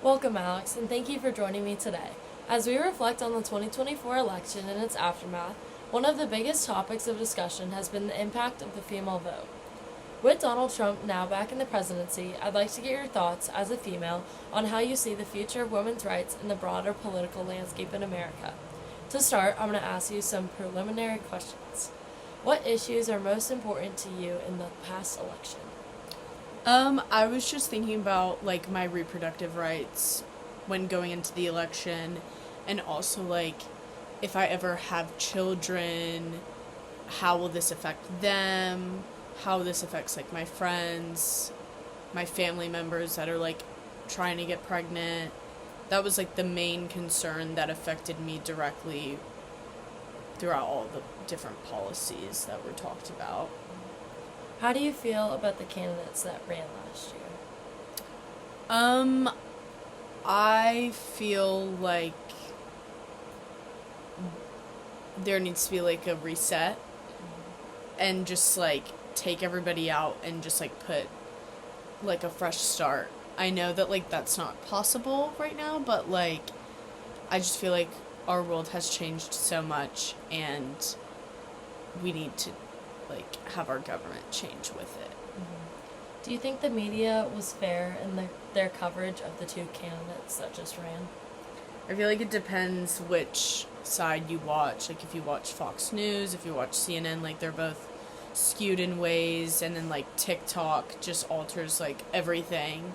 Welcome, Alex, and thank you for joining me today. As we reflect on the 2024 election and its aftermath, one of the biggest topics of discussion has been the impact of the female vote. With Donald Trump now back in the presidency, I'd like to get your thoughts as a female on how you see the future of women's rights in the broader political landscape in America. To start, I'm going to ask you some preliminary questions. What issues are most important to you in the past election? I was just thinking about, like, my reproductive rights when going into the election, and also, like, if I ever have children, how will this affect them? How this affects, like, my friends, my family members that are, like, trying to get pregnant. That was, like, the main concern that affected me directly throughout all the different policies that were talked about. How do you feel about the candidates that ran last year? Um, I feel like there needs to be like a reset and just like take everybody out and just like put like a fresh start. I know that like that's not possible right now, but like I just feel like our world has changed so much and we need to like have our government change with it. Do you think the media was fair in their coverage of the two candidates that just ran? I feel like it depends which side you watch. Like, if you watch Fox News, if you watch CNN, like, they're both skewed in ways, and then, like, TikTok just alters, like, everything.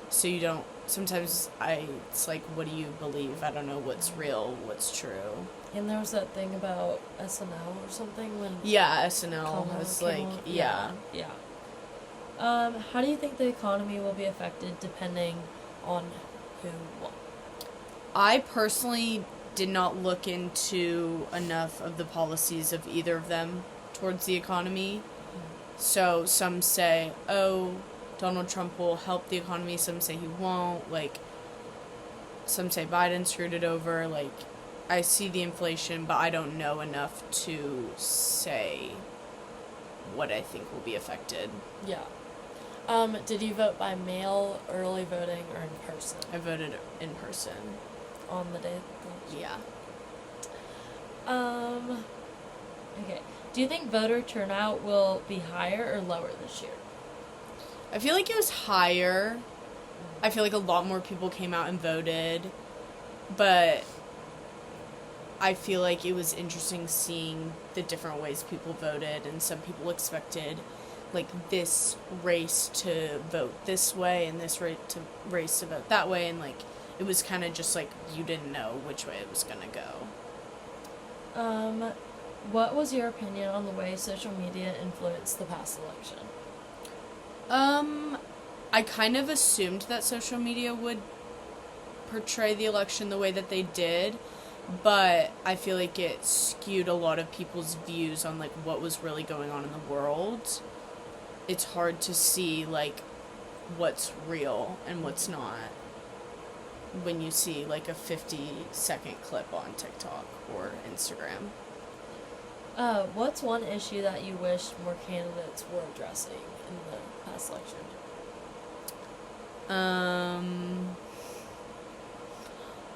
So you don't, sometimes it's like, what do you believe? I don't know what's real, what's true. And there was that thing about SNL or something when Yeah, SNL Kamala was, came like, on. yeah. Yeah. How do you think the economy will be affected depending on who won? I personally did not look into enough of the policies of either of them towards the economy. So some say, oh, Donald Trump will help the economy. Some say he won't. Like, some say Biden screwed it over. Like, I see the inflation, but I don't know enough to say what I think will be affected. Yeah. Did you vote by mail, early voting, or in person I voted in person. on the day of the election? Yeah. Okay. Do you think voter turnout will be higher or lower this year? I feel like it was higher. I feel like a lot more people came out and voted, but I feel like it was interesting seeing the different ways people voted, and some people expected like this race to vote this way and this race to vote that way, and like it was kind of just like you didn't know which way it was gonna go. What was your opinion on the way social media influenced the past election? I kind of assumed that social media would portray the election the way that they did, but I feel like it skewed a lot of people's views on like what was really going on in the world. It's hard to see like what's real and what's not when you see like a 50-second clip on TikTok or Instagram. What's one issue that you wish more candidates were addressing in the past election?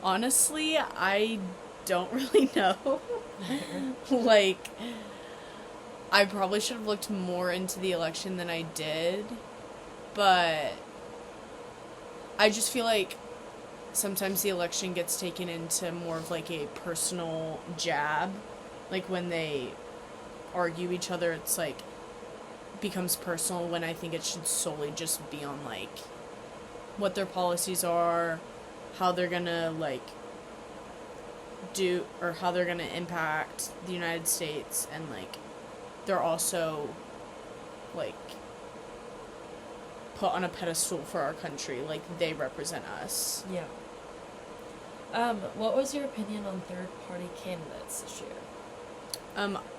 Honestly, I don't really know. Like, I probably should have looked more into the election than I did, but I just feel like sometimes the election gets taken into more of like a personal jab. Like when they argue each other, it's like becomes personal, when I think it should solely just be on like what their policies are, how they're gonna like do, or how they're gonna impact the United States, and like they're also like put on a pedestal for our country, like they represent us. Yeah. What was your opinion on third-party candidates this year?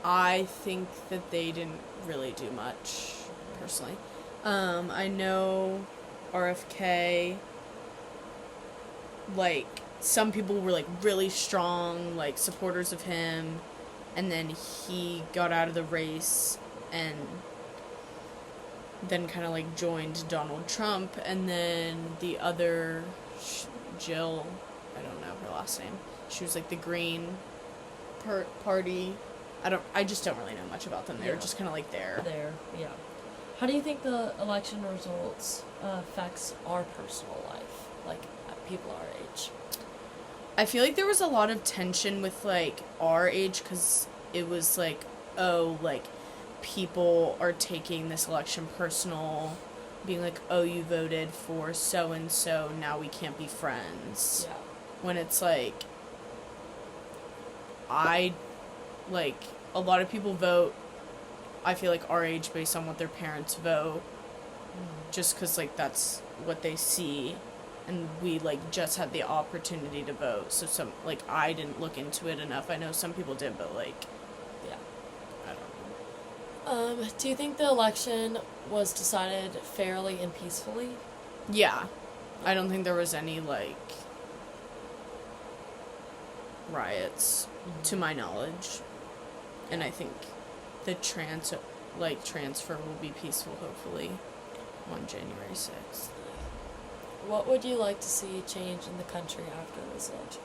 I think that they didn't really do much, personally. I know RFK, like, some people were, like, really strong, like, supporters of him, and then he got out of the race and then kind of, like, joined Donald Trump, and then the other Jill, I don't know her last name. She was like the Green Party. I just don't really know much about them. They were Yeah. just kind of like there. There, yeah. How do you think the election results affects our personal life, like people our age? I feel like there was a lot of tension with like our age because it was like, oh, like people are taking this election personal, being like, oh, you voted for so and so, now we can't be friends. Yeah. When it's like, like a lot of people vote, I feel like our age based on what their parents vote, just because like that's what they see, and we like just had the opportunity to vote, so some like I didn't look into it enough. I know some people did, but like Yeah. I don't know. Do you think the election was decided fairly and peacefully? Yeah, I don't think there was any like riots to my knowledge, and I think the transfer will be peaceful hopefully on January 6th. What would you like to see change in the country after this election?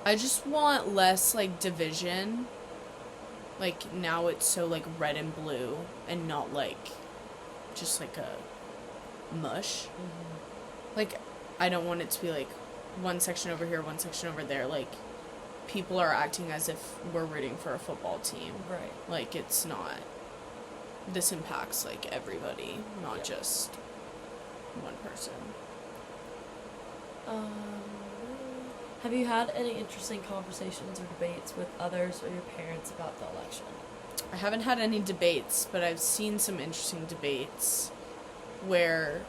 I just want less like division. Like now it's so like red and blue and not like just like a mush. Like I don't want it to be like one section over here, one section over there. Like people are acting as if we're rooting for a football team. Right. Like it's not. This impacts like everybody, not Yeah. just one person. Have you had any interesting conversations or debates with others or your parents about the election? I haven't had any debates, but I've seen some interesting debates where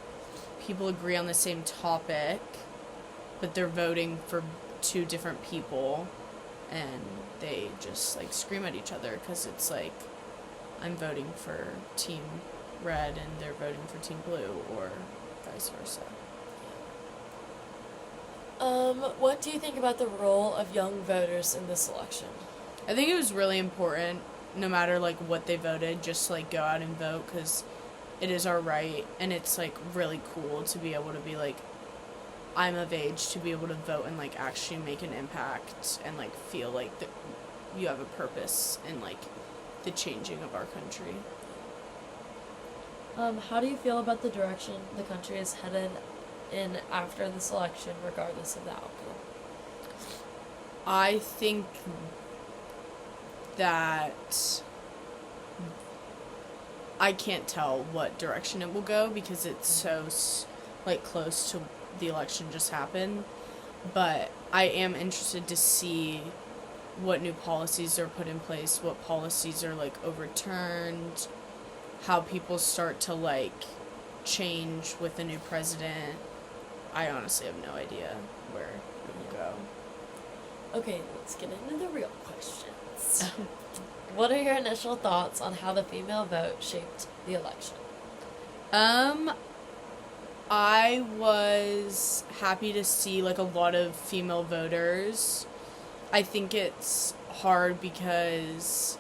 people agree on the same topic, but they're voting for two different people, and they just like scream at each other because it's like I'm voting for Team Red and they're voting for Team Blue, or vice versa. What do you think about the role of young voters in this election? I think it was really important, no matter like what they voted, just like go out and vote because it is our right, and it's like really cool to be able to be like, I'm of age to be able to vote and like actually make an impact and like feel like you have a purpose in like the changing of our country. How do you feel about the direction the country is headed in after this election, regardless of the outcome? I think that I can't tell what direction it will go because it's so like close to the election just happened, but I am interested to see what new policies are put in place, what policies are like overturned, how people start to like change with the new president. I honestly have no idea where it will go. Okay, let's get into the real questions. What are your initial thoughts on how the female vote shaped the election? I was happy to see like a lot of female voters. I think it's hard because,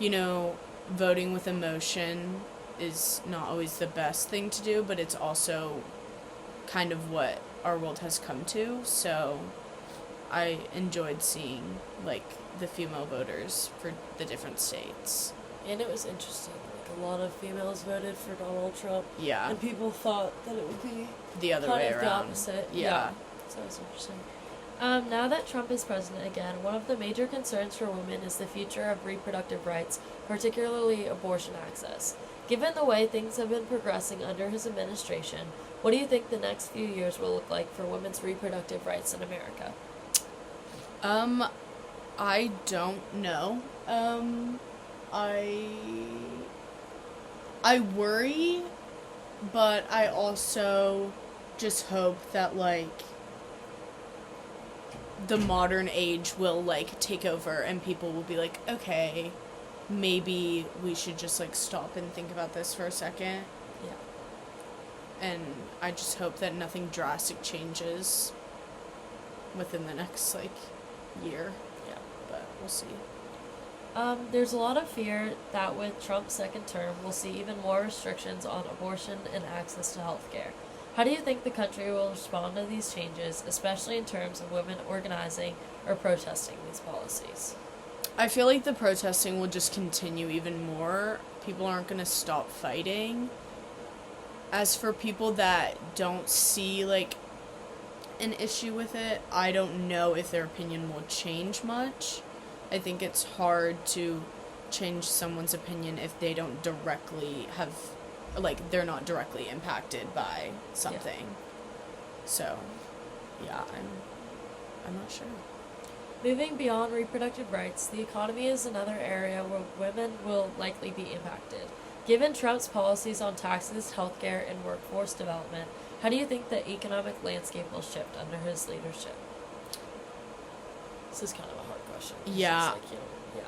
you know, voting with emotion is not always the best thing to do, but it's also kind of what our world has come to, so I enjoyed seeing like the female voters for the different states. And it was interesting. Like a lot of females voted for Donald Trump, Yeah, and people thought that it would be the other kind way of around. the opposite. Yeah. So it was interesting. Now that Trump is president again, one of the major concerns for women is the future of reproductive rights, particularly abortion access. Given the way things have been progressing under his administration, what do you think the next few years will look like for women's reproductive rights in America? I don't know. I worry, but I also just hope that like the modern age will like take over and people will be like, okay, maybe we should just like stop and think about this for a second. Yeah. And I just hope that nothing drastic changes within the next like year. Yeah. But we'll see. There's a lot of fear that with Trump's second term, we'll see even more restrictions on abortion and access to health care. How do you think the country will respond to these changes, especially in terms of women organizing or protesting these policies? I feel like the protesting will just continue even more. People aren't going to stop fighting. As for people that don't see, like, an issue with it, I don't know if their opinion will change much. I think it's hard to change someone's opinion if they don't directly have, like, they're not directly impacted by something. So, yeah, I'm not sure. Moving beyond reproductive rights, the economy is another area where women will likely be impacted. Given Trump's policies on taxes, healthcare, and workforce development, how do you think the economic landscape will shift under his leadership? This is kind of a hard question. Yeah. It's like,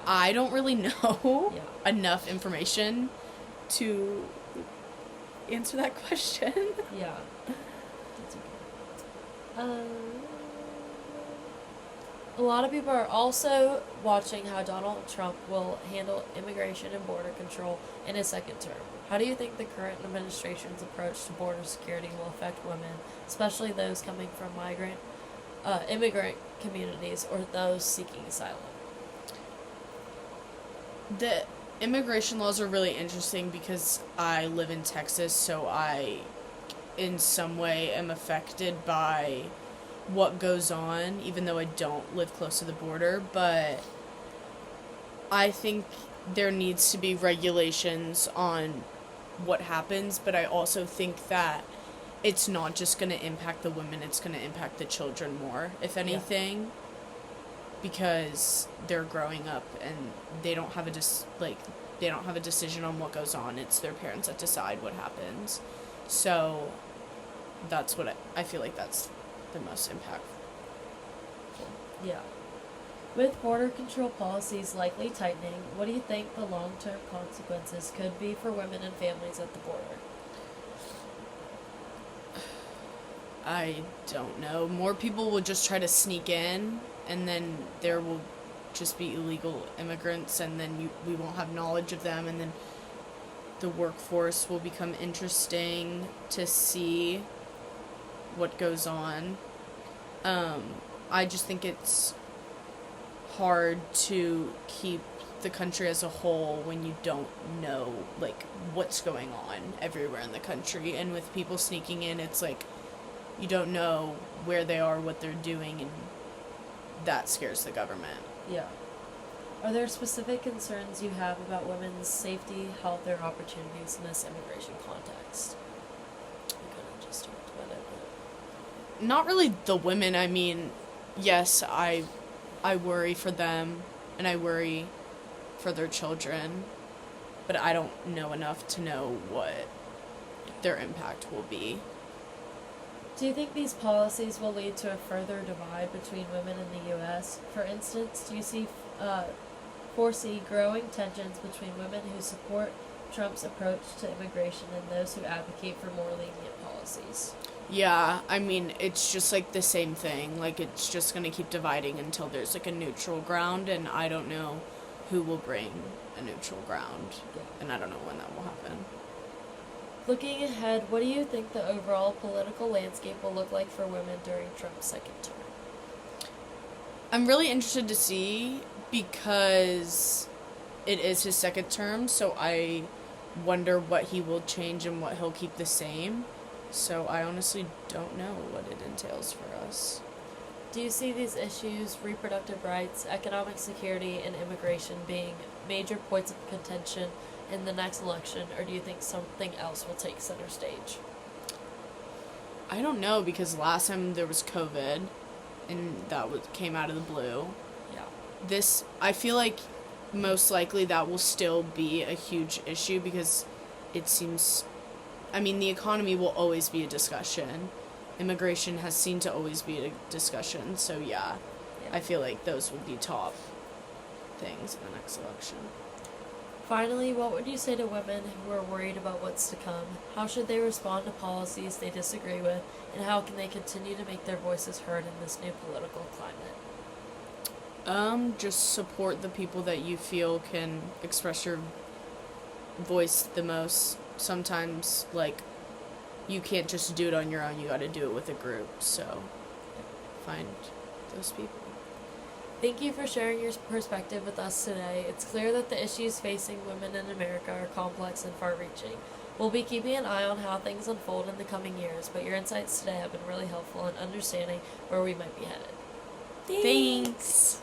I don't really know Yeah. enough information to answer that question. Yeah. That's okay. A lot of people are also watching how Donald Trump will handle immigration and border control in his second term. How do you think the current administration's approach to border security will affect women, especially those coming from immigrant communities or those seeking asylum? The immigration laws are really interesting because I live in Texas, so I, in some way, am affected by what goes on, even though I don't live close to the border. But I think there needs to be regulations on what happens, but I also think that it's not just going to impact the women, it's going to impact the children more, if anything. Because they're growing up and they don't have they don't have a decision on what goes on. It's their parents that decide what happens. So that's what I feel like that's the most impactful. Yeah. With border control policies likely tightening, what do you think the long-term consequences could be for women and families at the border? I don't know. More people will just try to sneak in, and then there will just be illegal immigrants, and then we won't have knowledge of them, and then the workforce will become interesting to see what goes on. I just think it's hard to keep the country as a whole when you don't know, like, what's going on everywhere in the country, and with people sneaking in, it's like you don't know where they are, what they're doing, and that scares the government. Yeah. Are there specific concerns you have about women's safety, health, or opportunities in this immigration context? We kind of just talked about it, but Not really the women. I mean, yes, I worry for them, and I worry for their children, but I don't know enough to know what their impact will be. do you think these policies will lead to a further divide between women in the U.S.? For instance, do you foresee growing tensions between women who support Trump's approach to immigration and those who advocate for more lenient policies? Yeah, I mean, it's just like the same thing. Like, it's just gonna keep dividing until there's like a neutral ground, and I don't know who will bring a neutral ground, and I don't know when that will happen. Looking ahead, what do you think the overall political landscape will look like for women during Trump's second term? I'm really interested to see because it is his second term, so I wonder what he will change and what he'll keep the same. So I honestly don't know what it entails for us. Do you see these issues, reproductive rights, economic security, and immigration, being major points of contention in the next election, or do you think something else will take center stage? I don't know, because last time there was COVID, and that came out of the blue. Yeah. I feel like most likely that will still be a huge issue because it seems, I mean, the economy will always be a discussion. Immigration has seemed to always be a discussion, so yeah. I feel like those would be top things in the next election. Finally, what would you say to women who are worried about what's to come? How should they respond to policies they disagree with, and how can they continue to make their voices heard in this new political climate? Just support the people that you feel can express your voice the most. Sometimes, like, you can't just do it on your own. You got to do it with a group. So find those people. Thank you for sharing your perspective with us today. It's clear that the issues facing women in America are complex and far-reaching. We'll be keeping an eye on how things unfold in the coming years, but your insights today have been really helpful in understanding where we might be headed. Thanks.